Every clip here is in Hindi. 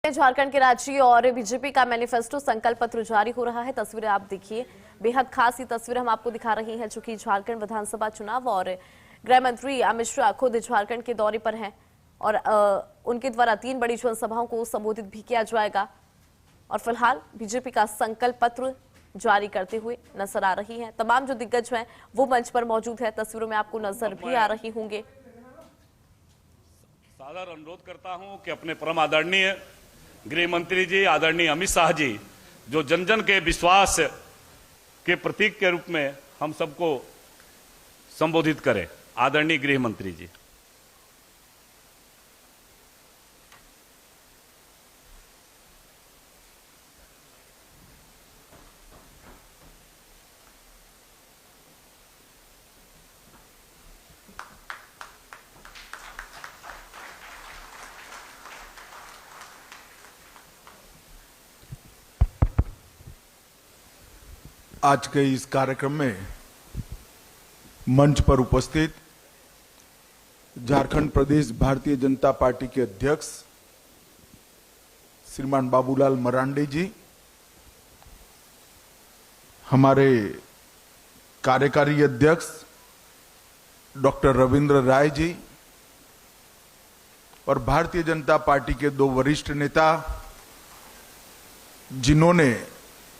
झारखंड के राज्य और बीजेपी का मैनिफेस्टो संकल्प पत्र जारी हो रहा है। तस्वीरें आप देखिए, बेहद खास ये तस्वीर हम आपको दिखा रहे हैं, जो कि झारखंड विधानसभा चुनाव और गृह मंत्री अमित शाह खुद झारखंड के दौरे पर हैं और उनके द्वारा 3 बड़ी जनसभाओं को संबोधित भी किया जाएगा। और फिलहाल बीजेपी का संकल्प पत्र जारी करते हुए नजर आ रही है। तमाम जो दिग्गज हैं वो मंच पर मौजूद है, तस्वीरों में आपको नजर भी आ रही होंगे। सादर अनुरोध करता हूं कि अपने परम आदरणीय गृह मंत्री जी, आदरणीय अमित शाह जी, जो जन जन के विश्वास के प्रतीक के रूप में हम सबको संबोधित करें। आदरणीय गृह मंत्री जी। आज के इस कार्यक्रम में मंच पर उपस्थित झारखंड प्रदेश भारतीय जनता पार्टी के अध्यक्ष श्रीमान बाबूलाल मरांडी जी, हमारे कार्यकारी अध्यक्ष डॉक्टर रविंद्र राय जी और भारतीय जनता पार्टी के 2 वरिष्ठ नेता जिन्होंने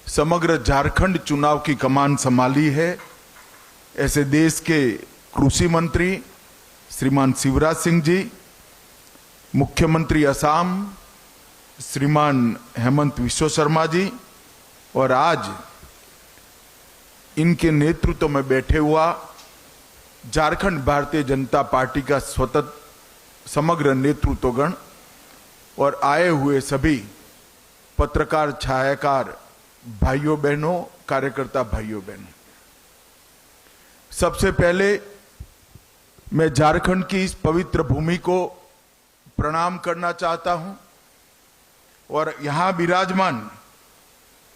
समग्र झारखंड चुनाव की कमान संभाली है, ऐसे देश के कृषि मंत्री श्रीमान शिवराज सिंह जी, मुख्यमंत्री असम श्रीमान हेमंत बिस्वा शर्मा जी, और आज इनके नेतृत्व में बैठे हुआ झारखंड भारतीय जनता पार्टी का स्वतंत्र समग्र नेतृत्वगण और आए हुए सभी पत्रकार, छायाकार भाइयों बहनों, कार्यकर्ता भाइयों बहनों, सबसे पहले मैं झारखंड की इस पवित्र भूमि को प्रणाम करना चाहता हूं और यहां विराजमान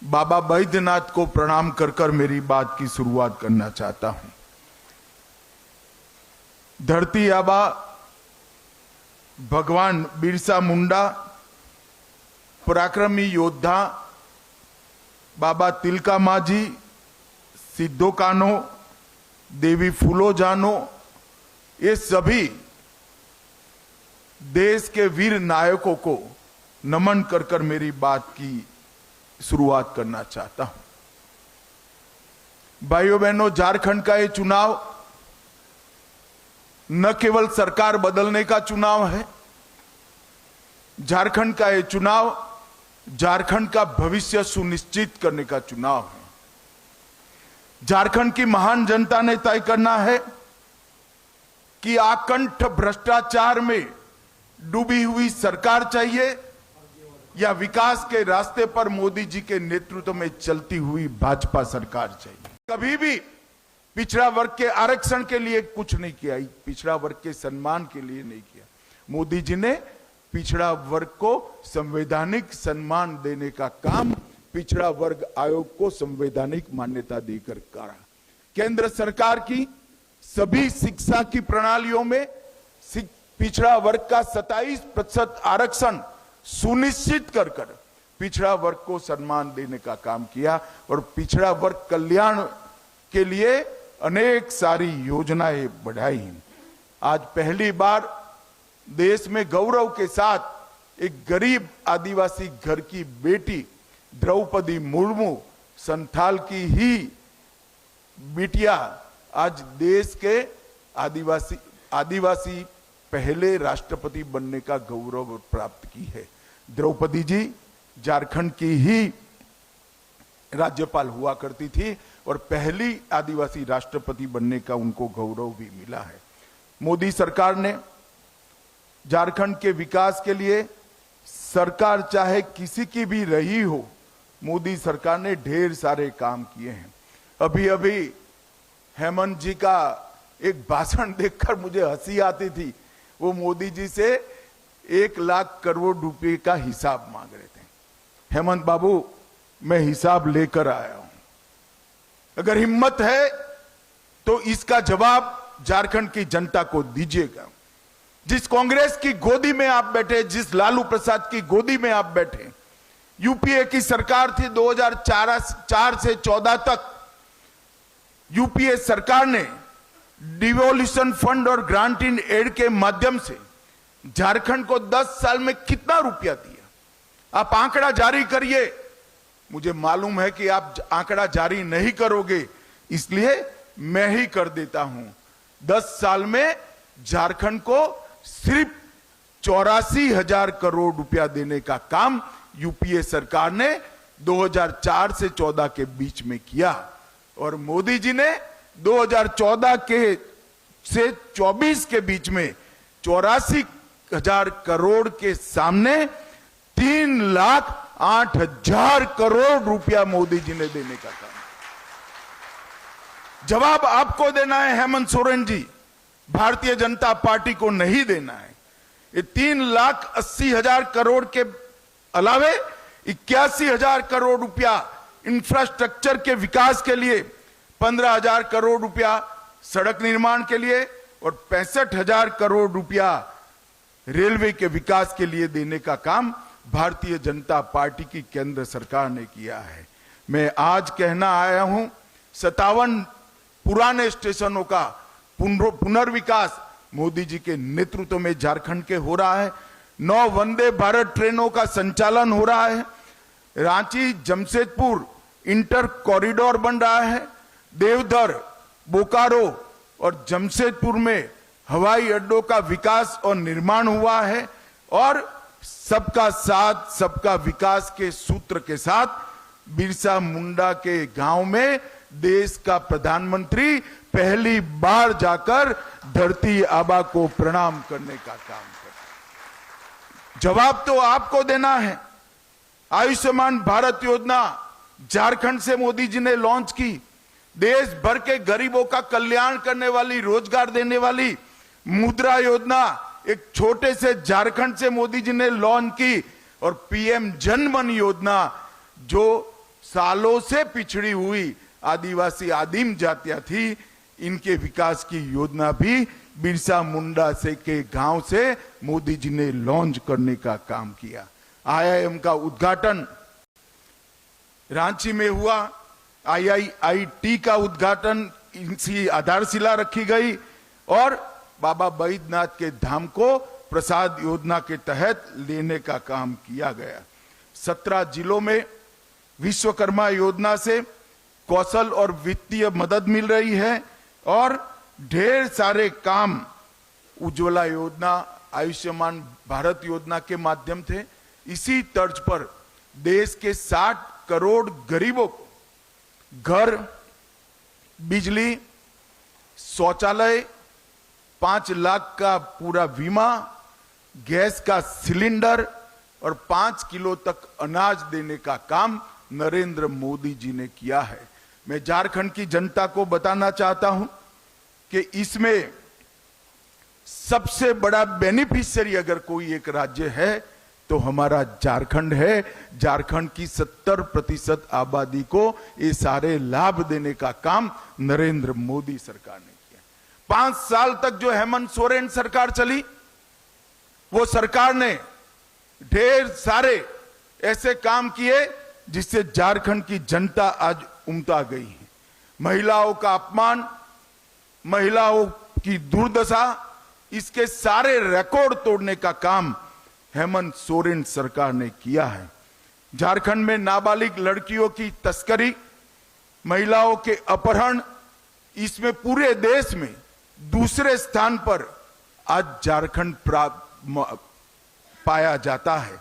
बाबा बैद्यनाथ को प्रणाम कर कर मेरी बात की शुरुआत करना चाहता हूं। धरती आबा भगवान बिरसा मुंडा, पराक्रमी योद्धा बाबा तिलका मांझी, सिद्धो कान्हो, देवी फूलो जानो, ये सभी देश के वीर नायकों को नमन कर कर मेरी बात की शुरुआत करना चाहता हूं। भाइयों बहनों, झारखंड का ये चुनाव न केवल सरकार बदलने का चुनाव है, झारखंड का ये चुनाव झारखंड का भविष्य सुनिश्चित करने का चुनाव है। झारखंड की महान जनता ने तय करना है कि आकंठ भ्रष्टाचार में डूबी हुई सरकार चाहिए या विकास के रास्ते पर मोदी जी के नेतृत्व में चलती हुई भाजपा सरकार चाहिए। कभी भी पिछड़ा वर्ग के आरक्षण के लिए कुछ नहीं किया, पिछड़ा वर्ग के सम्मान के लिए नहीं किया। मोदी जी ने पिछड़ा वर्ग को संवैधानिक सम्मान देने का काम पिछड़ा वर्ग आयोग को संवैधानिक मान्यता देकर करा। केंद्र सरकार की सभी शिक्षा की प्रणालियों में पिछड़ा वर्ग का 27% आरक्षण सुनिश्चित कर कर पिछड़ा वर्ग को सम्मान देने का काम किया और पिछड़ा वर्ग कल्याण के लिए अनेक सारी योजनाएं बढ़ाई। आज पहली बार देश में गौरव के साथ एक गरीब आदिवासी घर की बेटी द्रौपदी मुर्मू, संथाल की ही बिटिया, आज देश के आदिवासी पहले राष्ट्रपति बनने का गौरव प्राप्त की है। द्रौपदी जी झारखंड की ही राज्यपाल हुआ करती थी और पहली आदिवासी राष्ट्रपति बनने का उनको गौरव भी मिला है। मोदी सरकार ने झारखंड के विकास के लिए, सरकार चाहे किसी की भी रही हो, मोदी सरकार ने ढेर सारे काम किए हैं। अभी अभी हेमंत जी का एक भाषण देखकर मुझे हंसी आती थी। वो मोदी जी से 1 लाख करोड़ रुपए का हिसाब मांग रहे थे। हेमंत बाबू, मैं हिसाब लेकर आया हूं, अगर हिम्मत है तो इसका जवाब झारखंड की जनता को दीजिएगा। जिस कांग्रेस की गोदी में आप बैठे, जिस लालू प्रसाद की गोदी में आप बैठे, यूपीए की सरकार थी 2004 से 14 तक। यूपीए सरकार ने डिवोल्यूशन फंड और ग्रांट इन एड के माध्यम से झारखंड को 10 साल में कितना रुपया दिया? आप आंकड़ा जारी करिए। मुझे मालूम है कि आप आंकड़ा जारी नहीं करोगे, इसलिए मैं ही कर देता हूं। 10 साल में झारखंड को सिर्फ 84,000 करोड़ रुपया देने का काम यूपीए सरकार ने 2004 से 14 के बीच में किया, और मोदी जी ने 2014 के से 24 के बीच में 84,000 करोड़ के सामने 3,08,000 करोड़ रुपया मोदी जी ने देने का काम। जवाब आपको देना है हेमंत सोरेन जी, भारतीय जनता पार्टी को नहीं देना है। ये 3,80,000 करोड़ के अलावे 81,000 करोड़ रुपया इंफ्रास्ट्रक्चर के विकास के लिए, 15,000 करोड़ रुपया सड़क निर्माण के लिए और 65,000 करोड़ रुपया रेलवे के विकास के लिए देने का काम भारतीय जनता पार्टी की केंद्र सरकार ने किया है। मैं आज कहना आया हूं, 57 पुराने स्टेशनों का पुनर्विकास मोदी जी के नेतृत्व में झारखंड के हो रहा है। 9 वंदे भारत ट्रेनों का संचालन हो रहा है। रांची जमशेदपुर इंटर कॉरिडोर बन रहा है। देवधर, बोकारो और जमशेदपुर में हवाई अड्डों का विकास और निर्माण हुआ है, और सबका साथ सबका विकास के सूत्र के साथ बिरसा मुंडा के गांव में देश का प्रधानमंत्री पहली बार जाकर धरती आबा को प्रणाम करने का काम करते। जवाब तो आपको देना है। आयुष्मान भारत योजना झारखंड से मोदी जी ने लॉन्च की। देश भर के गरीबों का कल्याण करने वाली, रोजगार देने वाली मुद्रा योजना एक छोटे से झारखंड से मोदी जी ने लॉन्च की, और पीएम जनधन योजना जो सालों से पिछड़ी हुई आदिवासी आदिम जातियां थी, इनके विकास की योजना भी बिरसा मुंडा से के गांव से मोदी जी ने लॉन्च करने का काम किया। आईआईएम का उद्घाटन रांची में हुआ। आईआईटी का उद्घाटन, इनकी आधारशिला रखी गई, और बाबा बैद्यनाथ के धाम को प्रसाद योजना के तहत लेने का काम किया गया। 17 जिलों में विश्वकर्मा योजना से कौशल और वित्तीय मदद मिल रही है, और ढेर सारे काम उज्ज्वला योजना, आयुष्मान भारत योजना के माध्यम थे। इसी तर्ज पर देश के 60 करोड़ गरीबों को घर, बिजली, शौचालय, 5 लाख का पूरा बीमा, गैस का सिलेंडर और 5 किलो तक अनाज देने का काम नरेंद्र मोदी जी ने किया है। मैं झारखंड की जनता को बताना चाहता हूं कि इसमें सबसे बड़ा बेनिफिशियरी अगर कोई एक राज्य है तो हमारा झारखंड है। झारखंड की 70% आबादी को ये सारे लाभ देने का काम नरेंद्र मोदी सरकार ने किया। 5 साल तक जो हेमंत सोरेन सरकार चली, वो सरकार ने ढेर सारे ऐसे काम किए जिससे झारखंड की जनता आज उमटा गई है। महिलाओं का अपमान, महिलाओं की दुर्दशा, इसके सारे रिकॉर्ड तोड़ने का काम हेमंत सोरेन सरकार ने किया है। झारखंड में नाबालिग लड़कियों की तस्करी, महिलाओं के अपहरण, इसमें पूरे देश में दूसरे स्थान पर आज झारखंड पाया जाता है।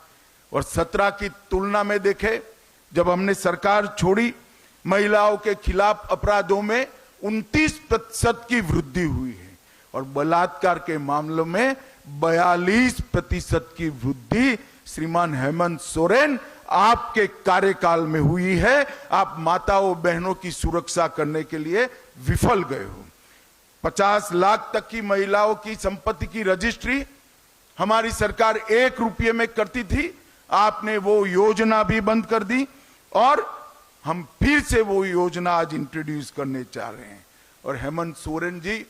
और 17 की तुलना में देखें, जब हमने सरकार छोड़ी, महिलाओं के खिलाफ अपराधों में 29% की वृद्धि हुई है, और बलात्कार के मामलों में 42% की वृद्धि श्रीमान हेमंत सोरेन आपके कार्यकाल में हुई है। आप माताओं बहनों की सुरक्षा करने के लिए विफल गए हो। 50 लाख तक की महिलाओं की संपत्ति की रजिस्ट्री हमारी सरकार 1 रुपये में करती थी, आपने वो योजना भी बंद कर दी, और हम फिर से वो योजना आज इंट्रोड्यूस करने चाह रहे हैं। और हेमंत सोरेन जी,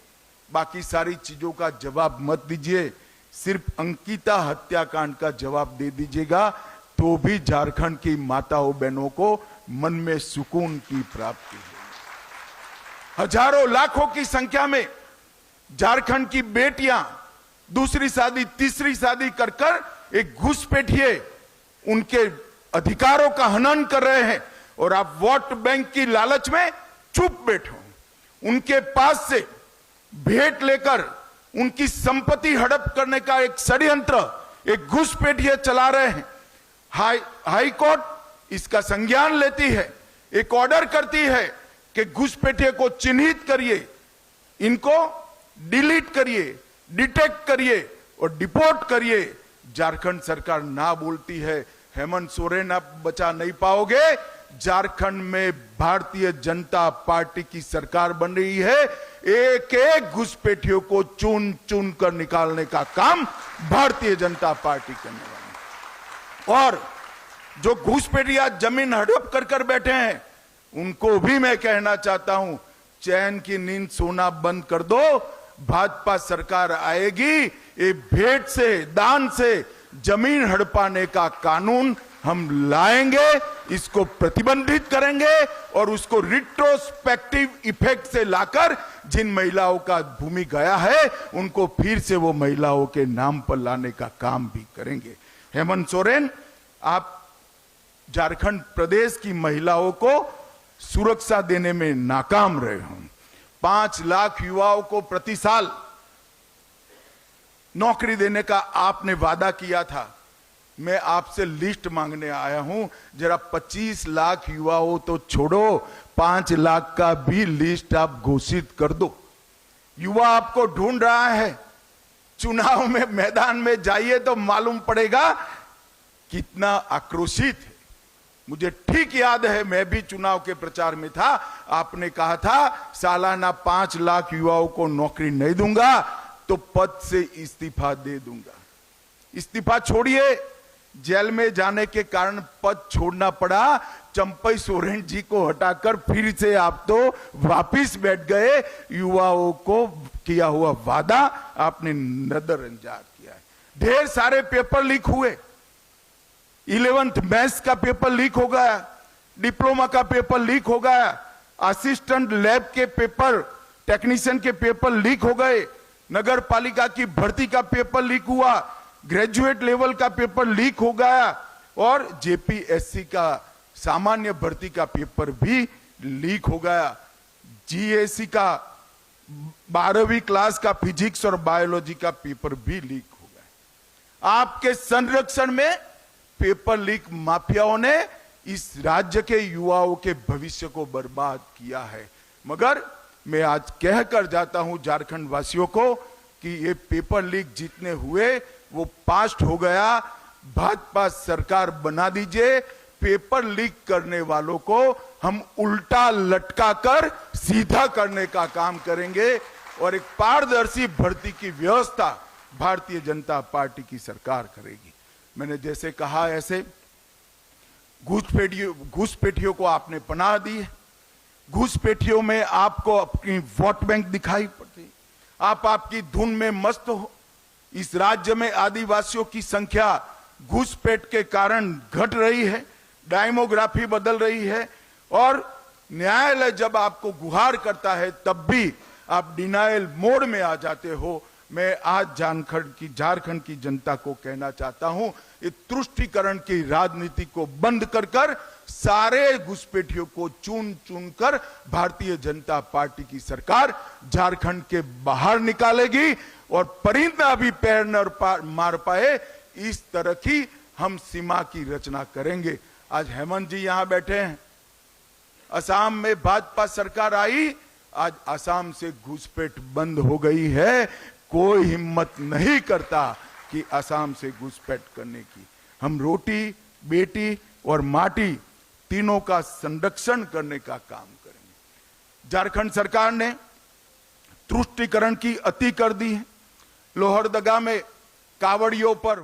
बाकी सारी चीजों का जवाब मत दीजिए, सिर्फ अंकिता हत्याकांड का जवाब दे दीजिएगा तो भी झारखंड की माताओं बहनों को मन में सुकून की प्राप्ति है। हजारों लाखों की संख्या में झारखंड की बेटियां दूसरी शादी तीसरी शादी कर कर एक घुसपैठिए उनके अधिकारों का हनन कर रहे हैं और आप वोट बैंक की लालच में चुप बैठो। उनके पास से भेंट लेकर उनकी संपत्ति हड़प करने का एक षड्यंत्र एक घुसपैठिए चला रहे हैं। हाई कोर्ट इसका संज्ञान लेती है, एक ऑर्डर करती है कि घुसपैठिए को चिन्हित करिए, इनको डिलीट करिए, डिटेक्ट करिए और डिपोर्ट करिए। झारखंड सरकार ना बोलती है। हेमंत सोरेन आप बचा नहीं पाओगे। झारखंड में भारतीय जनता पार्टी की सरकार बन रही है। एक एक घुसपैठियों को चुन चुन कर निकालने का काम भारतीय जनता पार्टी करने वाली। और जो घुसपैठिया जमीन हड़प कर कर बैठे हैं उनको भी मैं कहना चाहता हूं, चैन की नींद सोना बंद कर दो। भाजपा सरकार आएगी, ये भेंट से दान से जमीन हड़पाने का कानून हम लाएंगे, इसको प्रतिबंधित करेंगे और उसको रिट्रोस्पेक्टिव इफेक्ट से लाकर जिन महिलाओं का भूमि गया है उनको फिर से वो महिलाओं के नाम पर लाने का काम भी करेंगे। हेमंत सोरेन, आप झारखंड प्रदेश की महिलाओं को सुरक्षा देने में नाकाम रहे हो। 5 लाख युवाओं को प्रति साल नौकरी देने का आपने वादा किया था। मैं आपसे लिस्ट मांगने आया हूं। जरा 25 लाख युवाओं तो छोड़ो, 5 लाख का भी लिस्ट आप घोषित कर दो। युवा आपको ढूंढ रहा है। चुनाव में मैदान में जाइए तो मालूम पड़ेगा कितना आक्रोशित है। मुझे ठीक याद है, मैं भी चुनाव के प्रचार में था। आपने कहा था सालाना 5 लाख युवाओं को नौकरी नहीं दूंगा तो पद से इस्तीफा दे दूंगा। इस्तीफा छोड़िए, जेल में जाने के कारण पद छोड़ना पड़ा। चंपई सोरेन जी को हटाकर फिर से आप तो वापिस बैठ गए। युवाओं को किया हुआ वादा आपने नजरअंदाज किया है। ढेर सारे पेपर लीक हुए। 11th मैथ्स का पेपर लीक हो गया, डिप्लोमा का पेपर लीक हो गया, असिस्टेंट लैब के पेपर, टेक्नीशियन के पेपर लीक हो गए, नगर पालिका की भर्ती का पेपर लीक हुआ, ग्रेजुएट लेवल का पेपर लीक हो गया और जेपीएससी का सामान्य भर्ती का पेपर भी लीक हो गया। जीएससी का 12वीं क्लास का फिजिक्स और बायोलॉजी का पेपर भी लीक हो गया। आपके संरक्षण में पेपर लीक माफियाओं ने इस राज्य के युवाओं के भविष्य को बर्बाद किया है। मगर मैं आज कहकर जाता हूं झारखंड वासियों को कि ये पेपर लीक जितने हुए वो पास्ट हो गया। भाजपा सरकार बना दीजिए। पेपर लीक करने वालों को हम उल्टा लटकाकर सीधा करने का काम करेंगे और एक पारदर्शी भर्ती की व्यवस्था भारतीय जनता पार्टी की सरकार करेगी। मैंने जैसे कहा ऐसे घुसपैठियों को आपने पनाह दी है। घुसपैठियों में आपको अपनी वोट बैंक दिखाई पड़ती। आप आपकी धुन में मस्त हो। इस राज्य में आदिवासियों की संख्या घुसपैठ के कारण घट रही है, डेमोग्राफी बदल रही है और न्यायालय जब आपको गुहार करता है तब भी आप डिनायल मोड में आ जाते हो। मैं आज झारखंड की जनता को कहना चाहता हूं, ये तुष्टीकरण की राजनीति को बंद कर कर सारे घुसपैठियों को चुन चुन कर भारतीय जनता पार्टी की सरकार झारखंड के बाहर निकालेगी और परिंदा भी पैर न मार पाए इस तरह की हम सीमा की रचना करेंगे। आज हेमंत जी यहां बैठे हैं। असम में भाजपा सरकार आई, आज असम से घुसपैठ बंद हो गई है। कोई हिम्मत नहीं करता कि असम से घुसपैठ करने की। हम रोटी, बेटी और माटी तीनों का संरक्षण करने का काम करेंगे। झारखंड सरकार ने तुष्टीकरण की अति कर दी है। लोहरदगा में कावड़ियों पर